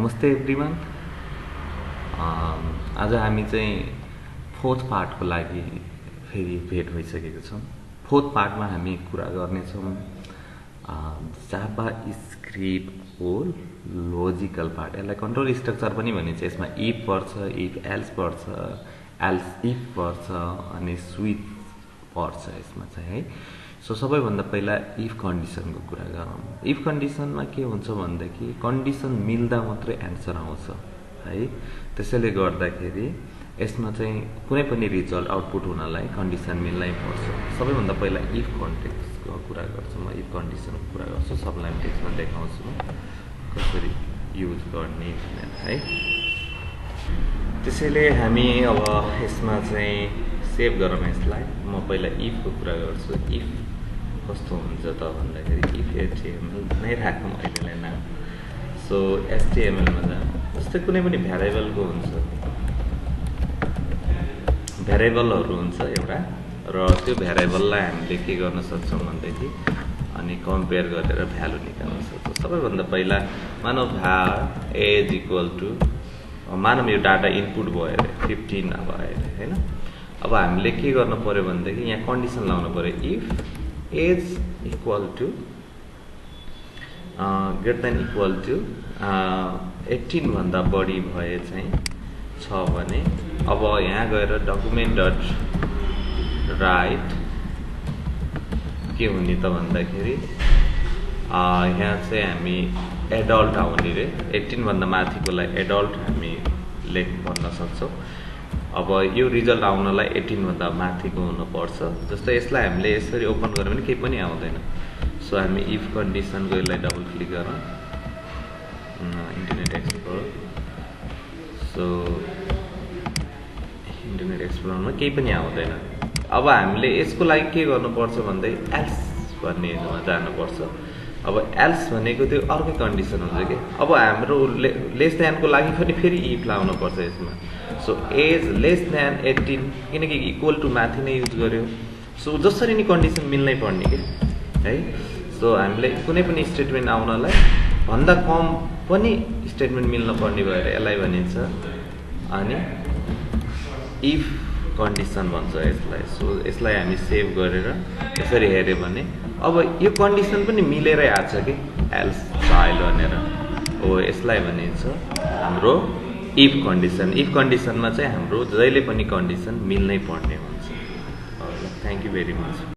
नमस्ते एभ्रिवान। आज हामी चाहिँ फोर्थ पार्टको लागि फेरि भेट भइसकेको छौँ। फोर्थ पार्टमा हामी कुरा गर्नेछौँ जावा स्क्रिप्टको लोजिकल पार्ट। यसलाई कन्ट्रोल स्ट्रक्चर पनि भनिन्छ। यसमा इफ पर्छ, इफ एल्स पर्छ, एल्स इफ पर्छ अनि स्विच पर्छ यसमा चाहिँ है। सो सबैभन्दा पहिला इफ कन्डिसनको कुरा गरौँ। इफ कन्डिसनमा के हुन्छ भनेदेखि कन्डिसन मिल्दा मात्रै एन्सर आउँछ है। त्यसैले गर्दाखेरि यसमा चाहिँ कुनै पनि रिजल्ट आउटपुट हुनलाई कन्डिसन मिल्नै पर्छ। सबैभन्दा पहिला इफ कन्टेक्स्टको कुरा गर्छु म, इफ कन्डिसनको कुरा गर्छु, सबलाइन टेक्स्टमा देखाउँछु कसरी युज गर्ने भनेर है। त्यसैले हामी अब यसमा चाहिँ सेभ गरौँ यसलाई। म पहिला इफको कुरा गर्छु। इफ कस्तो हुन्छ त भन्दाखेरि इफ HTML नै राखौँ अहिलेलाई नाम। सो HTMLमा जाऊँ। जस्तै कुनै पनि भ्यारिएबलको हुन्छ, भ्यारिएबलहरू हुन्छ एउटा, र त्यो भ्यारिएबललाई हामीले के गर्न सक्छौँ भनेदेखि अनि कम्पेयर गरेर भ्यालु निकाल्न सक्छौँ। सबैभन्दा पहिला मानव एज इक्वल टु, मानव यो डाटा इनपुट भयो अरे 15 अब आयो अरे होइन। अब हामीले के गर्नु पर्यो भनेदेखि यहाँ कन्डिसन लाउनु पर्यो। If age equal to greater than equal to 18 भन्दा बढी भए चाहिँ छ भने अब यहाँ गएर डकुमेन्ट डट राइट के हुने त भन्दाखेरि यहाँ चाहिँ हामी एडल्ट आउने रे। 18 भन्दा माथिकोलाई एडल्ट हामी लेख भन्न सक्छौँ। अब यो रिजल्ट आउनलाई 18 भन्दा माथिको हुनुपर्छ। जस्तै यसलाई हामीले यसरी ओपन गऱ्यो भने केही पनि आउँदैन। सो हामी इफ कन्डिसनको यसलाई डबल क्लिक गरौँ, इन्टरनेट एक्सप्लोरर। सो इन्टरनेट एक्सप्लोररमा केही पनि आउँदैन। अब हामीले यसको लागि के गर्नुपर्छ भन्दै एल्स भन्नेमा जानुपर्छ। अब एल्स भनेको त्यो अर्कै कन्डिसन हुन्छ कि। अब हाम्रो लेस देनको लागि पनि फेरि इफ लाउनुपर्छ यसमा। सो एज लेस देन 18 किनकि इक्वल टु माथि नै युज गर्यो। सो जसरी नि कन्डिसन मिल्नै पर्ने कि है। सो हामीले कुनै पनि स्टेटमेन्ट आउनलाई भन्दा कम पनि स्टेटमेन्ट मिल्न पर्ने भएर यसलाई भनिन्छ अनि इफ कन्डिसन भन्छ यसलाई। सो यसलाई हामी सेभ गरेर यसरी हेऱ्यो भने अब यो कन्डिसन पनि मिलेरै आएको छ कि एल्स फाइल भनेर। हो यसलाई भनिन्छ हाम्रो इफ कन्डिसन। इफ कन्डिसनमा चाहिँ हाम्रो जहिले पनि कन्डिसन मिल्नै पर्ने हुन्छ। Thank you very much.